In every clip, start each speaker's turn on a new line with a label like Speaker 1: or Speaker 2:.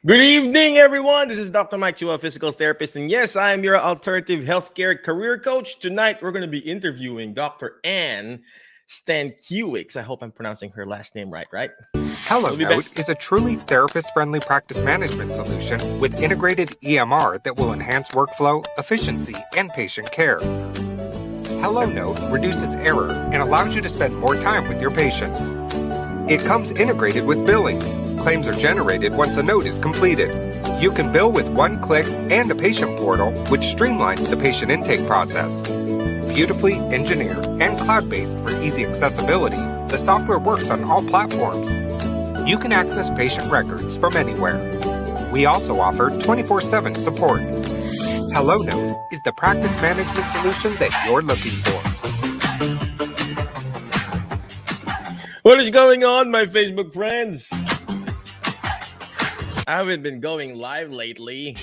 Speaker 1: Good evening, everyone. This is Dr. Mike Chua, physical therapist. And yes, I am your alternative healthcare career coach. Tonight, we're going to be interviewing Dr. Anne Stankiewicz. I hope I'm pronouncing her last name right?
Speaker 2: HelloNote is a truly therapist-friendly practice management solution with integrated EMR that will enhance workflow, efficiency, and patient care. HelloNote reduces error and allows you to spend more time with your patients. It comes integrated with billing. Claims are generated once a note is completed. You can bill with one click and a patient portal, which streamlines the patient intake process. Beautifully engineered and cloud-based for easy accessibility, the software works on all platforms. You can access patient records from anywhere. We also offer 24/7 support. HelloNote is the practice management solution that you're looking for.
Speaker 1: What is going on, my Facebook friends? I haven't been going live lately.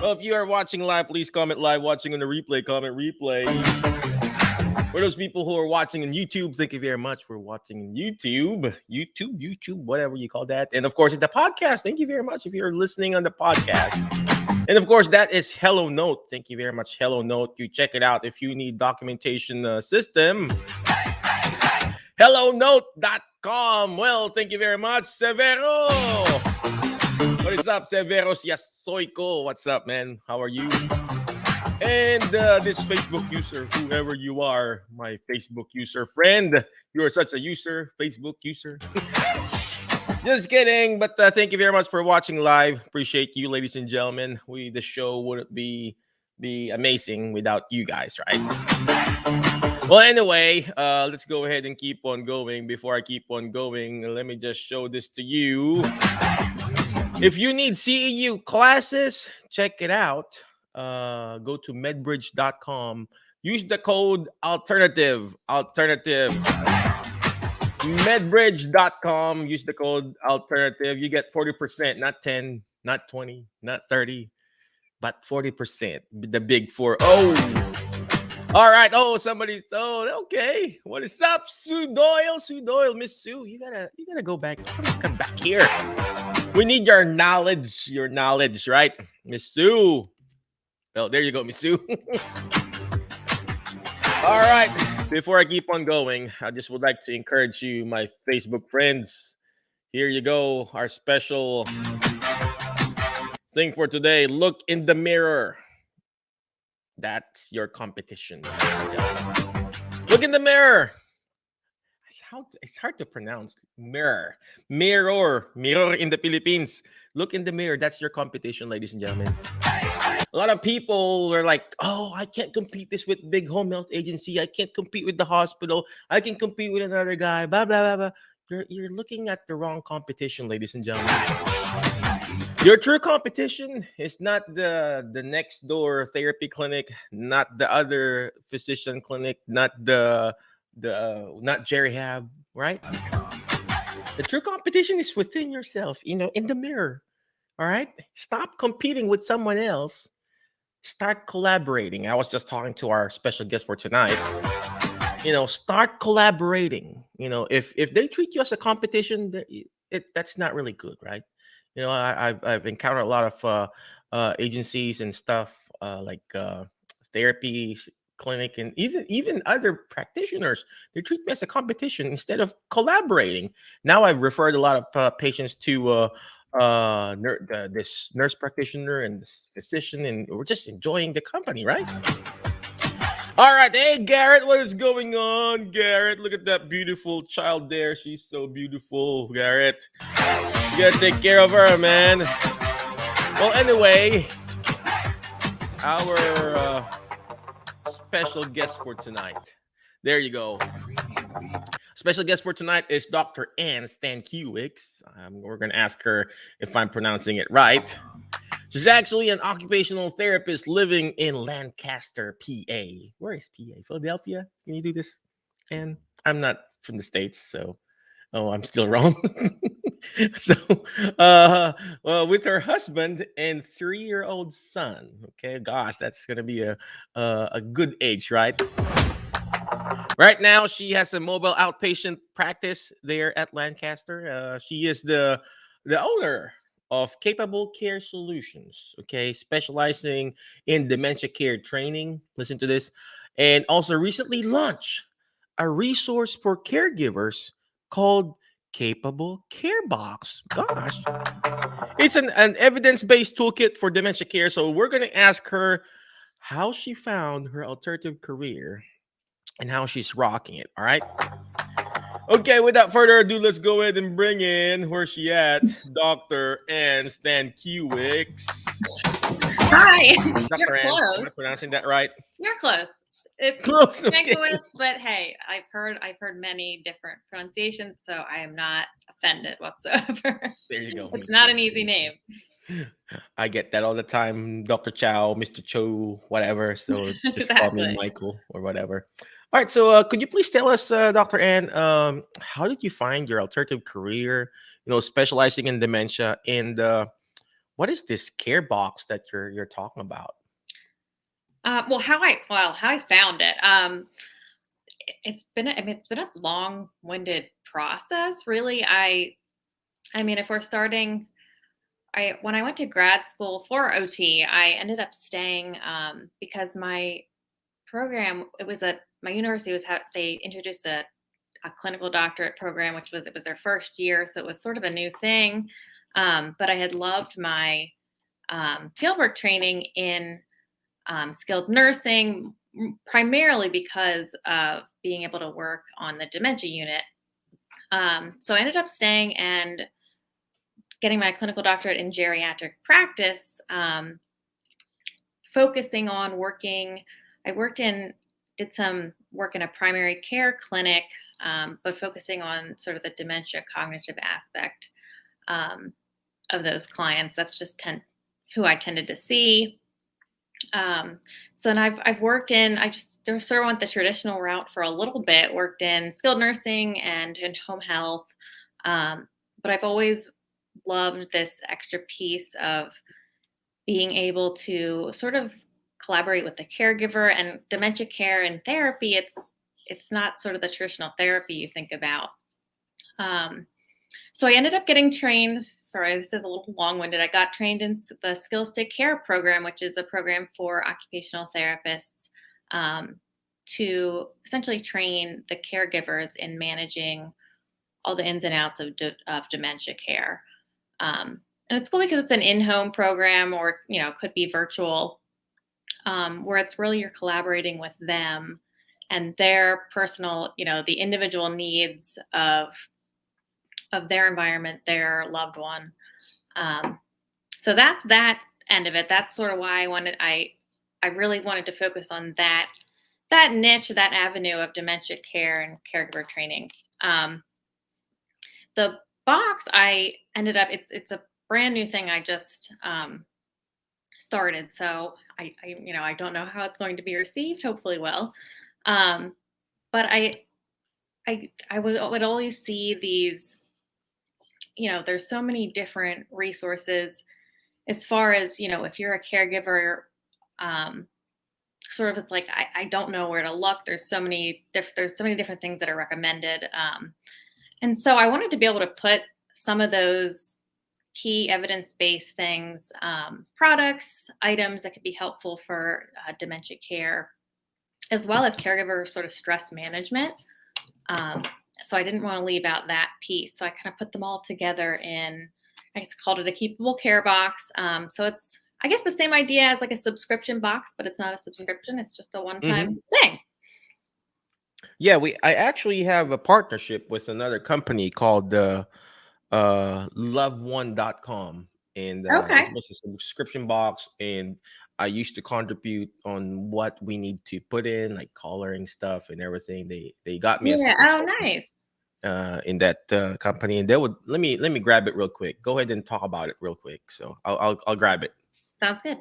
Speaker 1: Well, if you are watching live, please comment live. Watching on the replay, comment replay. For those people who are watching on YouTube, thank you very much for watching on YouTube, whatever you call that. And of course, in the podcast, thank you very much if you're listening on the podcast. And of course, that is HelloNote. Thank you very much, HelloNote. You check it out if you need documentation system. HelloNote.com. Well, thank you very much, Severo. What is up, Severo Siasoyko? What's up, man? How are you? And this Facebook user, whoever you are, my Facebook user friend, you are such a user, Facebook user. Just kidding, but thank you very much for watching live. Appreciate you, ladies and gentlemen. The show wouldn't be amazing without you guys, right? Well, anyway, let's go ahead and keep on going. Before I keep on going, let me just show this to you. If you need CEU classes, check it out. Go to medbridge.com. Use the code alternative. Medbridge.com. Use the code alternative. You get 40%, not 10, not 20, not 30, but 40%. The big 4. Oh. All right. Oh, somebody's. Oh, okay. What is up, Sue Doyle? Sue Doyle, Miss Sue. You gotta go back. Come back here. We need your knowledge, right, Miss Sue? Oh, there you go, Miss Sue. All right. Before I keep on going, I just would like to encourage you, my Facebook friends. Here you go. Our special thing for today. Look in the mirror. That's your competition. Look in the mirror. It's hard to pronounce. Mirror in the Philippines. Look in the mirror. That's your competition, ladies and gentlemen. A lot of people are like, oh, I can't compete this with big home health agency. I can't compete with the hospital. I can compete with another guy. Blah, blah, blah, blah. You're looking at the wrong competition, ladies and gentlemen. Your true competition is not the next door therapy clinic, not the other physician clinic, not not Jerryhab, right? The true competition is within yourself, in the mirror. All right? Stop competing with someone else. Start collaborating. I was just talking to our special guest for tonight. Start collaborating. If they treat you as a competition, that's not really good, right? I've encountered a lot of agencies and stuff like therapy clinic and even other practitioners. They treat me as a competition instead of collaborating. Now I've referred a lot of patients to this nurse practitioner and this physician, and we're just enjoying the company, right? All right. Hey, Garrett, what is going on, Garrett? Look at that beautiful child there. She's so beautiful, Garrett. You gotta take care of her, man. Well, anyway, our special guest for tonight. There you go. Special guest for tonight is Dr. Anne Stankiewicz. We're going to ask her if I'm pronouncing it right. She's actually an occupational therapist living in Lancaster, PA. Where is PA? Philadelphia? Can you do this? And I'm not from the States, so I'm still wrong. So, with her husband and 3-year-old son. Okay, gosh, that's gonna be a good age, right? Right now, she has a mobile outpatient practice there at Lancaster. She is the owner of Capable Care Solutions, okay, specializing in dementia care training. Listen to this. And also recently launched a resource for caregivers called Capable Care Box. Gosh, it's an evidence-based toolkit for dementia care. So we're going to ask her how she found her alternative career and how she's rocking it. All right. Okay, without further ado, let's go ahead and bring in, where's she at? Dr. Anne Stankiewicz.
Speaker 3: Hi.
Speaker 1: Dr.
Speaker 3: You're
Speaker 1: Anne, am I
Speaker 3: close.
Speaker 1: pronouncing that right?
Speaker 3: You're close. It's
Speaker 1: Close. Okay.
Speaker 3: Stankiewicz, but hey, I've heard many different pronunciations, so I am not offended whatsoever.
Speaker 1: There you go.
Speaker 3: It's not an easy name.
Speaker 1: I get that all the time, Dr. Chow, Mr. Cho, whatever. So just call me
Speaker 3: Exactly.
Speaker 1: Michael or whatever. All right. So could you please tell us, Dr. Ann, how did you find your alternative career? Specializing in dementia, and what is this care box that you're talking about?
Speaker 3: Well, how I found it. It's been a long-winded process, really. I mean, if we're starting. When I went to grad school for OT, I ended up staying because my program, my university they introduced a clinical doctorate program, it was their first year, so it was sort of a new thing. But I had loved my fieldwork training in skilled nursing, primarily because of being able to work on the dementia unit. So I ended up staying and getting my clinical doctorate in geriatric practice, focusing on working. Did some work in a primary care clinic, but focusing on sort of the dementia cognitive aspect of those clients. That's just who I tended to see. So then I've worked in, I just sort of went the traditional route for a little bit, worked in skilled nursing and in home health. But I've always loved this extra piece of being able to sort of collaborate with the caregiver, and dementia care and therapy. It's not sort of the traditional therapy you think about. So I ended up getting trained. Sorry, this is a little long-winded. I got trained in the Skills to Care program, which is a program for occupational therapists to essentially train the caregivers in managing all the ins and outs of dementia care. And it's cool because it's an in-home program, or could be virtual, where it's really you're collaborating with them and their personal, the individual needs of their environment, their loved one. So that's that end of it. That's sort of why I really wanted to focus on that niche, that avenue of dementia care and caregiver training. The box I ended up, it's a brand new thing I just started. So I don't know how it's going to be received. Hopefully well. But I would always see these, there's so many different resources as far as, if you're a caregiver, sort of, it's like, I don't know where to look. There's so many different things that are recommended. And so I wanted to be able to put some of those key evidence-based things, products, items that could be helpful for dementia care, as well as caregiver sort of stress management. So I didn't want to leave out that piece. So I kind of put them all together in, I guess, called it a Capable Care Box. So it's, I guess, the same idea as like a subscription box, but it's not a subscription. It's just a one-time thing.
Speaker 1: Yeah, I actually have a partnership with another company called loveone.com, and
Speaker 3: Okay.
Speaker 1: it's a subscription box, and I used to contribute on what we need to put in, like coloring stuff and everything. They got me as a
Speaker 3: Yeah. Oh,
Speaker 1: consultant,
Speaker 3: nice.
Speaker 1: in that company, and they would let me grab it real quick. Go ahead and talk about it real quick. So I'll grab it.
Speaker 3: Sounds good.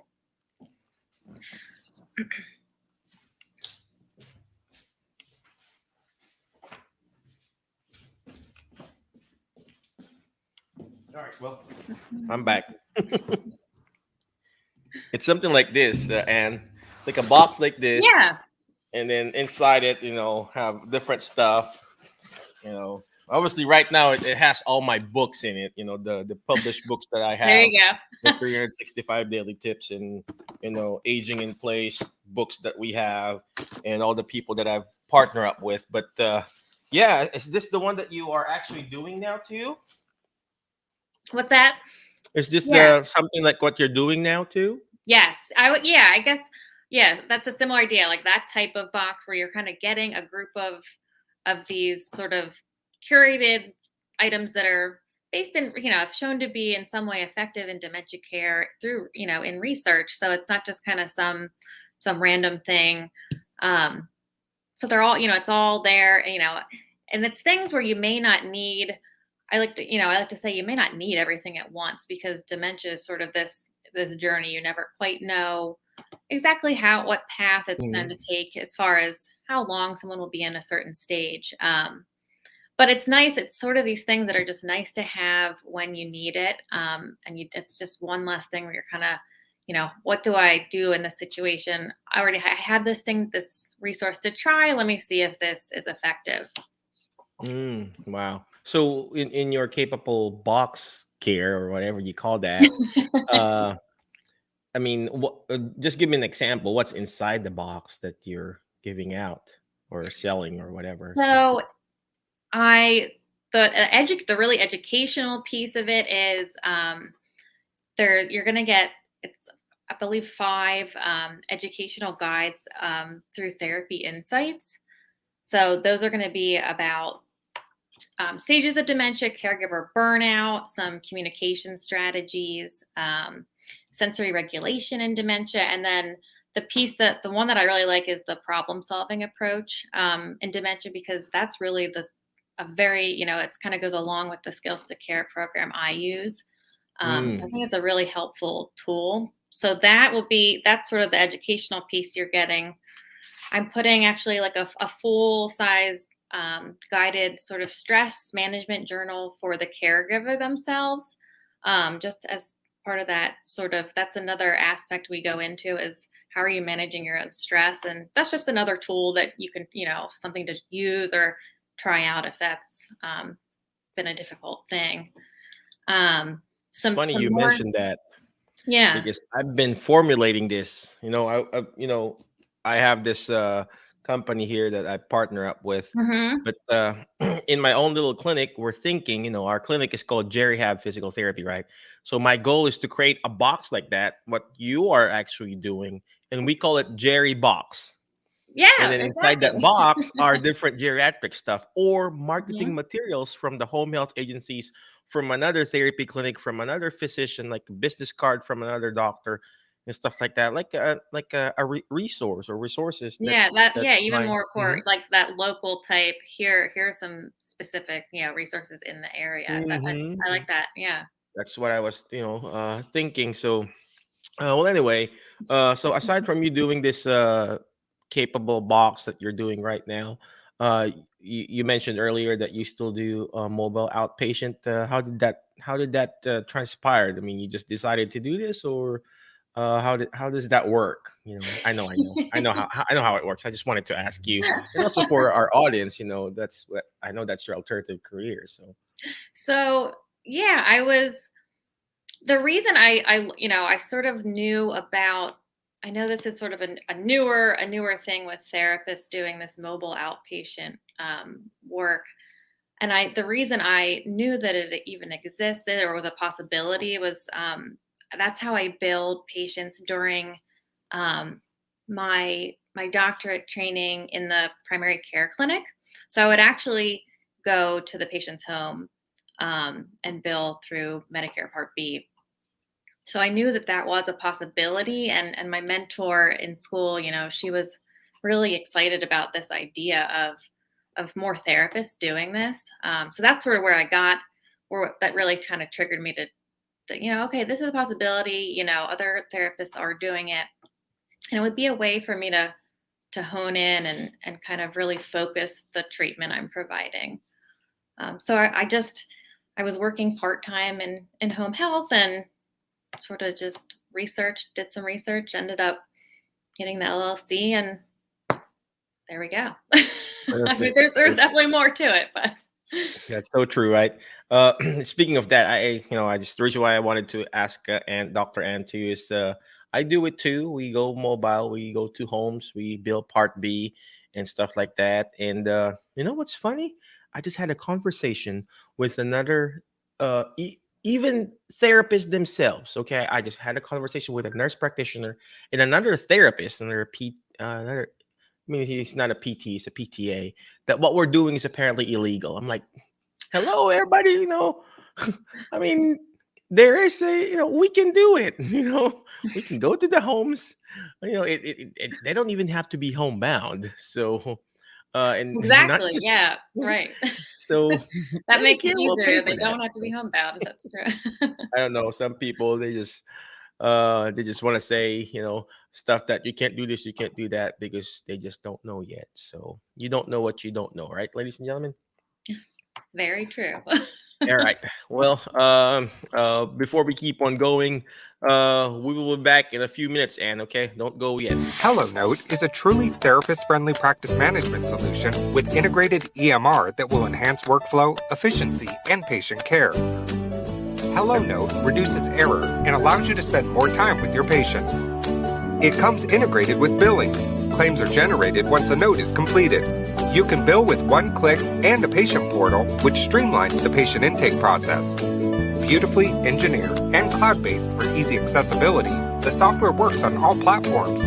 Speaker 1: All right, well, I'm back. It's something like this, and it's like a box like this.
Speaker 3: Yeah.
Speaker 1: And then inside it, have different stuff, Obviously, right now it has all my books in it. The published books that I
Speaker 3: There
Speaker 1: have,
Speaker 3: you go.
Speaker 1: the 365 daily tips, and aging in place books that we have, and all the people that I've partnered up with. But yeah, is this the one that you are actually doing now too?
Speaker 3: What's that?
Speaker 1: Is this
Speaker 3: Yeah.
Speaker 1: the something like what you're doing now too?
Speaker 3: Yes. I would. Yeah. I guess. Yeah. That's a similar idea, like that type of box where you're kind of getting a group of these sort of curated items that are based in, have shown to be in some way effective in dementia care through, in research. So it's not just kind of some random thing. So they're all, it's all there, and it's things where you may not need. I like to say you may not need everything at once, because dementia is sort of this journey. You never quite know exactly what path it's going to take as far as how long someone will be in a certain stage. But it's nice. It's sort of these things that are just nice to have when you need it. It's just one less thing where you're kind of, what do I do in this situation? I have this resource to try. Let me see if this is effective.
Speaker 1: Wow. So in your capable box care, or whatever you call that, uh, I mean, just give me an example. What's inside the box that you're giving out or selling or whatever?
Speaker 3: So the really educational piece of it is you're going to get, it's I believe 5 educational guides through Therapy Insights. So those are going to be about stages of dementia, caregiver burnout, some communication strategies, sensory regulation in dementia, and then the one that I really like is the problem solving approach in dementia, because that's really a very, it kind of goes along with the Skills to Care program I use. So I think it's a really helpful tool. So that's sort of the educational piece you're getting. I'm putting actually like a full size guided sort of stress management journal for the caregiver themselves. Just as part of that that's another aspect we go into, is how are you managing your own stress? And that's just another tool that you can, something to use or try out if that's been a difficult thing.
Speaker 1: It's funny you
Speaker 3: More,
Speaker 1: mentioned that,
Speaker 3: yeah.
Speaker 1: because I've been formulating this. I have this company here that I partner up with,
Speaker 3: Mm-hmm.
Speaker 1: but in my own little clinic, we're thinking, our clinic is called Jerryhab Physical Therapy, right? So my goal is to create a box like that, what you are actually doing, and we call it Jerry Box. And
Speaker 3: Yeah,
Speaker 1: then inside that
Speaker 3: exactly.
Speaker 1: box are different geriatric stuff or
Speaker 3: Yeah.
Speaker 1: marketing materials from the home health agencies, from another therapy clinic, from another physician, like a business card from another doctor, and stuff like that, resource or resources
Speaker 3: Yeah,
Speaker 1: that
Speaker 3: even
Speaker 1: my
Speaker 3: more for like that local type. Here are some specific, resources in the area. I
Speaker 1: Mhm.
Speaker 3: like that. Yeah.
Speaker 1: That's what I was thinking. So well, anyway, so aside from you doing this capable box that you're doing right now, you mentioned earlier that you still do mobile outpatient. How did that transpire? I mean, you just decided to do this, or how does that work? I know how it works. I just wanted to ask you, and also for our audience, that's what I know, that's your alternative career. So
Speaker 3: So yeah, the reason I sort of knew about. I know this is sort of a newer thing with therapists doing this mobile outpatient work. And the reason I knew that it even existed or was a possibility was that's how I billed patients during my doctorate training in the primary care clinic. So I would actually go to the patient's home and bill through Medicare Part B. So I knew that was a possibility, and my mentor in school, she was really excited about this idea of more therapists doing this. So that's sort of where that really kind of triggered me to okay, this is a possibility. Other therapists are doing it, and it would be a way for me to hone in and kind of really focus the treatment I'm providing. So I was working part time in home health, and sort of just did some research, ended up getting the LLC, and there we go. I mean,
Speaker 1: perfect.
Speaker 3: there's definitely more to it, but
Speaker 1: That's so true, right? Speaking of that, I just the reason why I wanted to ask Dr. Ann too is I do it too. We go mobile, we go to homes, we build Part B and stuff like that. And you know what's funny? I just had a conversation with another, even therapists themselves. Okay, I just had a conversation with a nurse practitioner and another therapist, another. I mean, he's not a PT, he's a PTA. That what we're doing is apparently illegal. I'm like, hello everybody, I mean, there is we can do it. We can go to the homes. They don't even have to be homebound. So and not
Speaker 3: Exactly.
Speaker 1: just
Speaker 3: Yeah. Right.
Speaker 1: so
Speaker 3: That makes it
Speaker 1: Medicare will pay
Speaker 3: easier.
Speaker 1: for
Speaker 3: They
Speaker 1: that.
Speaker 3: don't have to be homebound. That's true.
Speaker 1: I don't know, some people they just want to say stuff that you can't do this, you can't do that, because they just don't know yet. So you don't know what you don't know, right, ladies and gentlemen?
Speaker 3: Very true.
Speaker 1: All right. Well, before we keep on going, we will be back in a few minutes, Anne. Okay, don't go yet.
Speaker 2: HelloNote is a truly therapist-friendly practice management solution with integrated EMR that will enhance workflow, efficiency, and patient care. HelloNote reduces error and allows you to spend more time with your patients. It comes integrated with billing. Claims are generated once a note is completed. You can bill with one click and a patient portal, which streamlines the patient intake process. Beautifully engineered and cloud-based for easy accessibility, the software works on all platforms.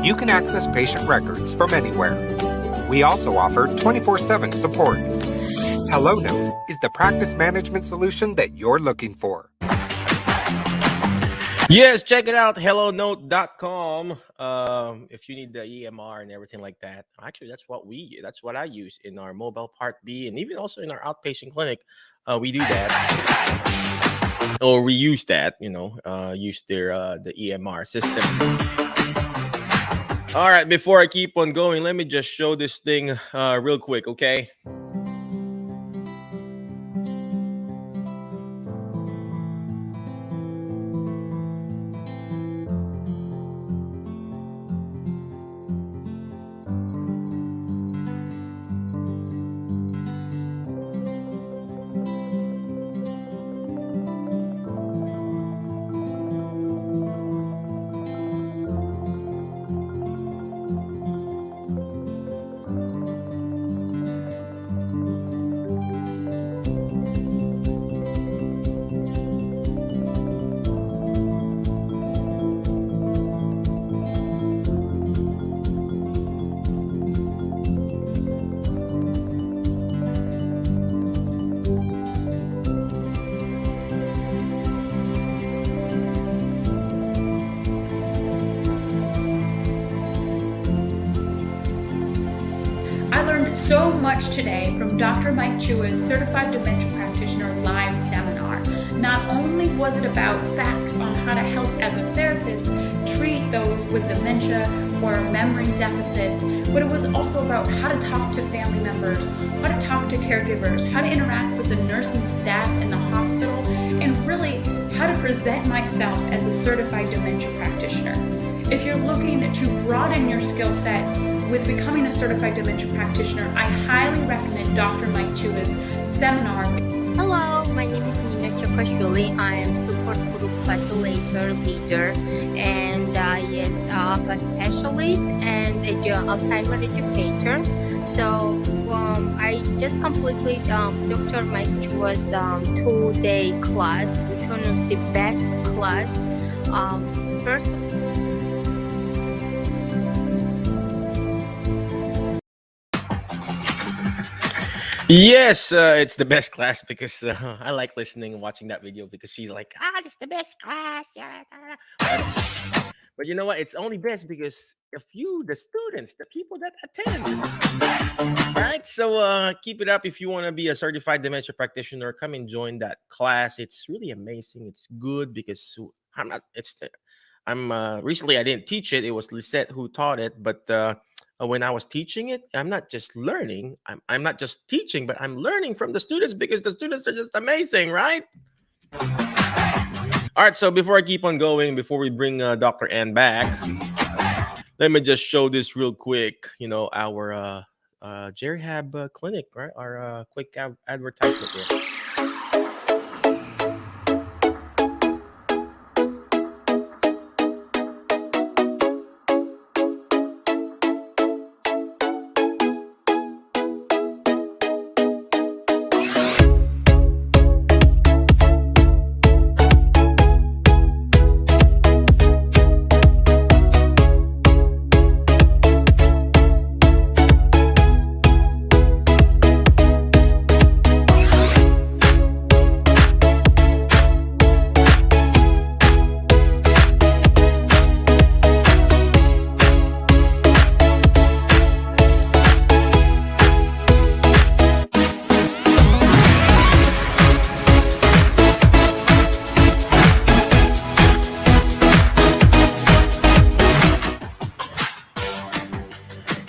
Speaker 2: You can access patient records from anywhere. We also offer 24/7 support. HelloNote is the practice management solution that you're looking for.
Speaker 1: Yes, check it out, hellonote.com. If you need the EMR and everything like that. Actually, that's what I use in our mobile Part B, and even also in our outpatient clinic. We do that, or we use that, use the EMR system. All right, before I keep on going, let me just show this thing real quick, okay?
Speaker 4: So much today from Dr. Mike Chua's Certified Dementia Practitioner live seminar. Not only was it about facts on how to help as a therapist treat those with dementia or memory deficits, but it was also about how to talk to family members, how to talk to caregivers, how to interact with the nursing staff in the hospital, and really how to present myself as a certified dementia practitioner. If you're looking to broaden your skill set with becoming a certified dementia practitioner, I highly recommend Dr. Mike Chua's seminar.
Speaker 5: Hello, my name is Nina Chokashvili. I am support group facilitator leader and yes, a specialist and Alzheimer educator. So I just completed Dr. Mike Chua's 2-day class, which one was the best class. First.
Speaker 1: Yes, it's the best class because I like listening and watching that video because she's like, it's the best class. Yeah. But you know what? It's only best because of you, the students, the people that attend. All right. So keep it up. If you want to be a certified dementia practitioner, come and join that class. It's really amazing. It's good because recently I didn't teach it. It was Lisette who taught it. But when I was teaching it, I'm not just learning. I'm not just teaching, but I'm learning from the students because the students are just amazing, right? All right. So before I keep on going, before we bring Dr. Ann back, let me just show this real quick. Our Jerryhab Clinic, right? Our quick advertisement here.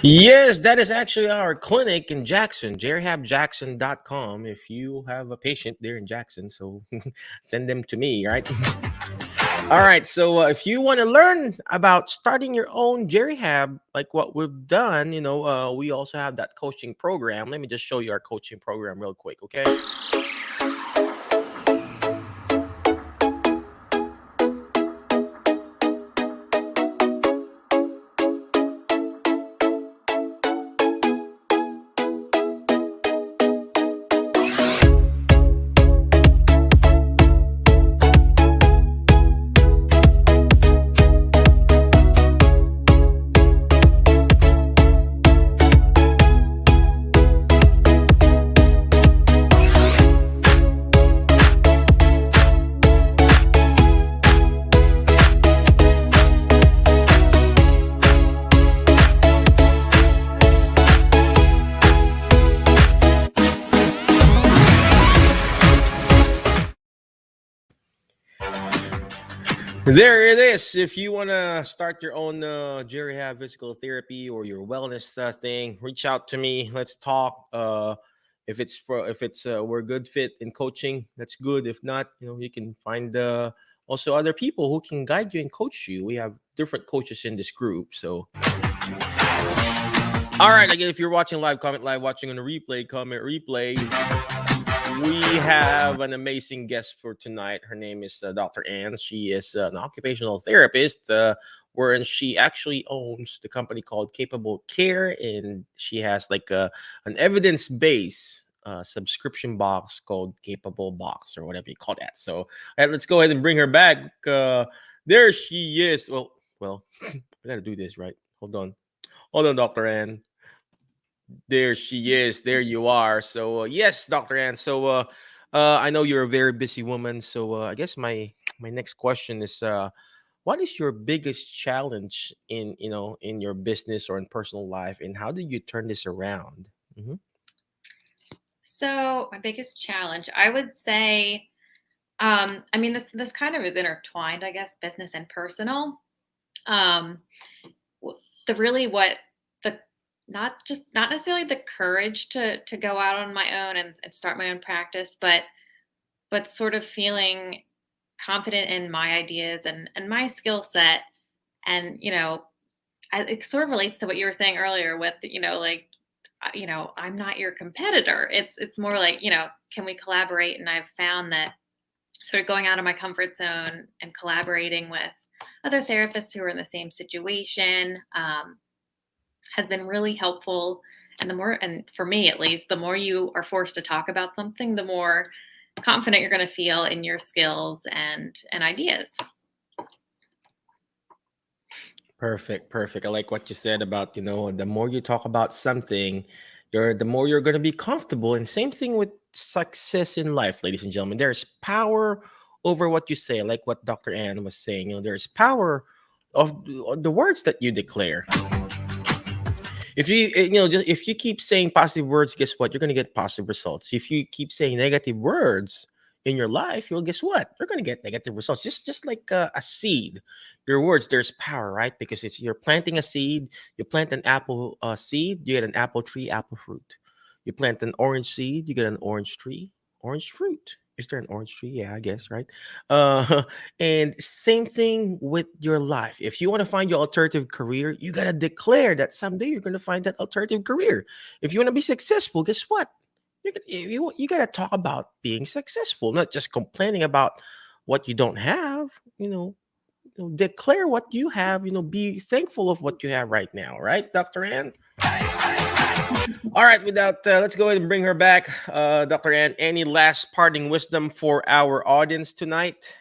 Speaker 1: Yes, that is actually our clinic in Jackson, jerryhabjackson.com. If you have a patient there in Jackson, so send them to me, right? All right. So if you want to learn about starting your own Jerryhab, like what we've done, we also have that coaching program. Let me just show you our coaching program real quick, okay? There it is. If you want to start your own Jerryhab physical therapy or your wellness thing, reach out to me. Let's talk. If it's we're a good fit in coaching, that's good. If not, you can find also other people who can guide you and coach you. We have different coaches in this group. So, all right. Again, if you're watching live, comment live. Watching on a replay, comment replay. We have an amazing guest for tonight. Her name is Dr. Anne. She is an occupational therapist, wherein she actually owns the company called Capable Care, and she has like an evidence-based subscription box called Capable Box or whatever you call that. So, all right, let's go ahead and bring her back. There she is. Well, we gotta do this, right? Hold on, Dr. Anne. There she is. There you are. So yes, Dr. Ann. So I know you're a very busy woman. So I guess my next question is, what is your biggest challenge in your business or in personal life, and how did you turn this around? Mhm.
Speaker 3: So my biggest challenge, I would say, this kind of is intertwined, I guess, business and personal. Um, the really what the not necessarily the courage to go out on my own and start my own practice, but sort of feeling confident in my ideas and my skill set. And it sort of relates to what you were saying earlier with I'm not your competitor. It's more like, can we collaborate? And I've found that sort of going out of my comfort zone and collaborating with other therapists who are in the same situation has been really helpful. And for me at least, the more you are forced to talk about something, the more confident you're going to feel in your skills and ideas.
Speaker 1: Perfect. I like what you said about, the more you talk about something, the more you're going to be comfortable. And same thing with success in life, ladies and gentlemen. There's power over what you say, like what Dr. Ann was saying. There's power of the words that you declare. If if you keep saying positive words, guess what? You're going to get positive results. If you keep saying negative words in your life, guess what? You're going to get negative results. Just like a seed. Your words, there's power, right? Because you're planting a seed. You plant an apple seed, you get an apple tree, apple fruit. You plant an orange seed, you get an orange tree, orange fruit. Is there an orange tree? Yeah, I guess, right? Uh, and same thing with your life. If you want to find your alternative career, you got to declare that someday you're going to find that alternative career. If you want to be successful, guess what? You got to talk about being successful, not just complaining about what you don't have. Declare what you have. Be thankful of what you have right now, right, Dr. Ann? All right, let's go ahead and bring her back. Dr. Ann, any last parting wisdom for our audience tonight?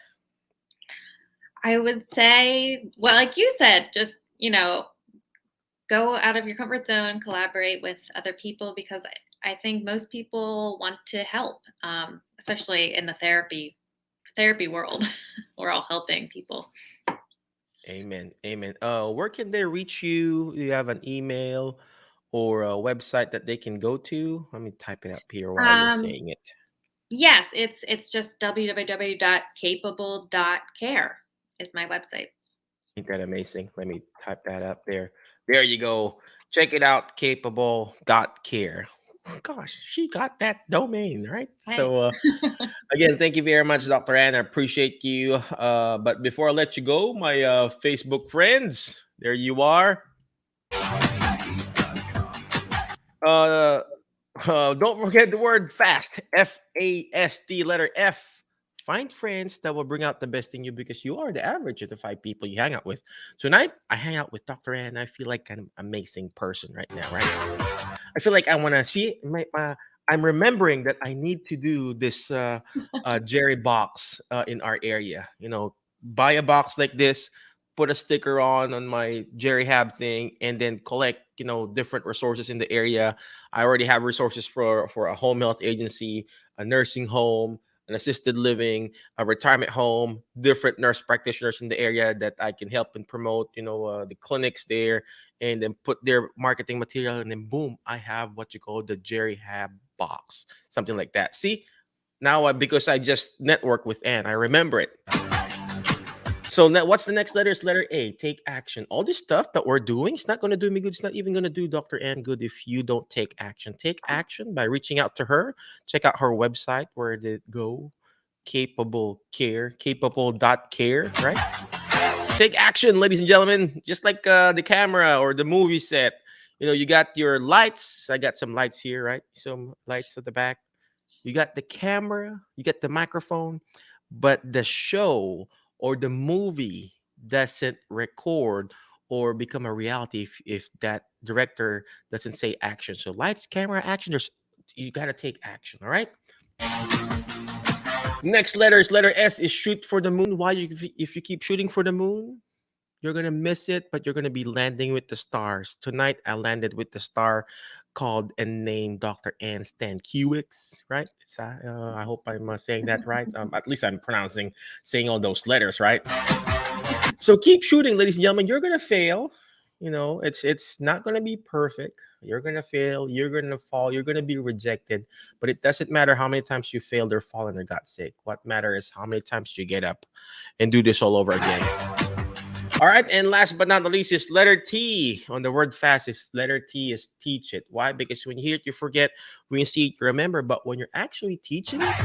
Speaker 3: I would say, well, like you said, just, go out of your comfort zone, collaborate with other people, because I think most people want to help, especially in the therapy world. We're all helping people.
Speaker 1: Amen. Where can they reach you? Do you have an email or a website that they can go to? Let me type it up here while you're saying it.
Speaker 3: Yes, it's just www.capable.care is my website.
Speaker 1: Ain't that amazing? Let me type that up there. There you go. Check it out, capable.care. Gosh, she got that domain, right?
Speaker 3: Hey.
Speaker 1: So again, thank you very much, Dr. Ann. I appreciate you. But before I let you go, my Facebook friends, there you are. Don't forget the word fast. FAST, letter F. Find friends that will bring out the best in you, because you are the average of the 5 people you hang out with. Tonight, I hang out with Dr. Ann. I feel like an amazing person right now, right? I feel like I want to see I'm remembering that I need to do this Jerry box in our area. Buy a box like this, put a sticker on my Jerryhab thing, and then collect, different resources in the area. I already have resources for a home health agency, a nursing home, an assisted living, a retirement home, different nurse practitioners in the area that I can help and promote, the clinics there, and then put their marketing material, and then boom, I have what you call the Jerryhab box, something like that. See, now because I just networked with Anne, I remember it. So now what's the next letter? It's letter A, take action. All this stuff that we're doing, it's not going to do me good. It's not even going to do Dr. Ann good if you don't take action. Take action by reaching out to her. Check out her website. Where did it go? Capable.care, right? Take action, ladies and gentlemen. Just like the camera or the movie set. You got your lights. I got some lights here, right? Some lights at the back. You got the camera. You got the microphone. But the show or the movie doesn't record or become a reality if that director doesn't say action. So lights, camera, action. You got to take action. All right. Next letter is letter S, is shoot for the moon. Why? If you keep shooting for the moon, you're going to miss it, but you're going to be landing with the stars. Tonight, I landed with the star called and named Dr. Anne Stankiewicz, right? I hope I'm saying that right. At least I'm saying all those letters, right? So keep shooting, ladies and gentlemen. You're going to fail. It's not going to be perfect. You're going to fail. You're going to fall. You're going to be rejected. But it doesn't matter how many times you failed or fallen or got sick. What matters is how many times you get up and do this all over again. All right, and last but not the least is letter T. On the word fast, letter T is teach it. Why? Because when you hear it, you forget. When you see it, you remember. But when you're actually teaching it,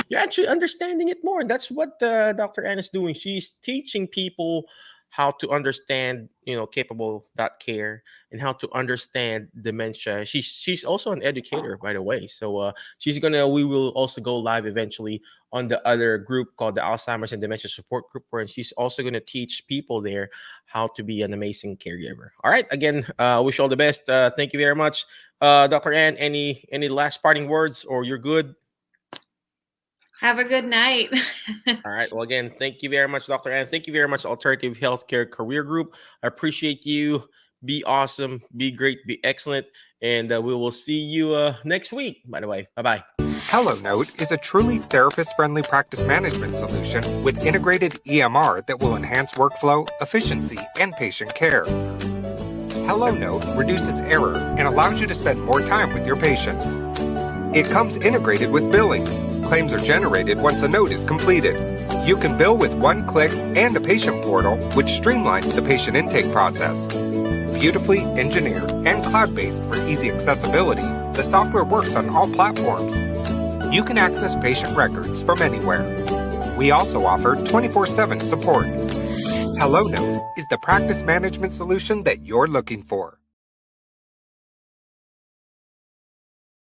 Speaker 1: you're actually understanding it more. And that's what Dr. Anne is doing. She's teaching people how to understand, capable.care and how to understand dementia. She's also an educator, by the way. So we will also go live eventually on the other group called the Alzheimer's and Dementia Support Group, where she's also going to teach people there how to be an amazing caregiver. All right. Again, wish you all the best. Thank you very much. Dr. Anne, any last parting words, or you're good?
Speaker 3: Have a good night.
Speaker 1: All right. Well, again, thank you very much, Dr. Anne. Thank you very much, Alternative Healthcare Career Group. I appreciate you. Be awesome. Be great. Be excellent. And we will see you next week, by the way. Bye-bye.
Speaker 2: HelloNote is a truly therapist-friendly practice management solution with integrated EMR that will enhance workflow, efficiency, and patient care. HelloNote reduces error and allows you to spend more time with your patients. It comes integrated with billing. Claims are generated once a note is completed. You can bill with one click and a patient portal, which streamlines the patient intake process. Beautifully engineered and cloud-based for easy accessibility, the software works on all platforms. You can access patient records from anywhere. We also offer 24/7 support. HelloNote is the practice management solution that you're looking for.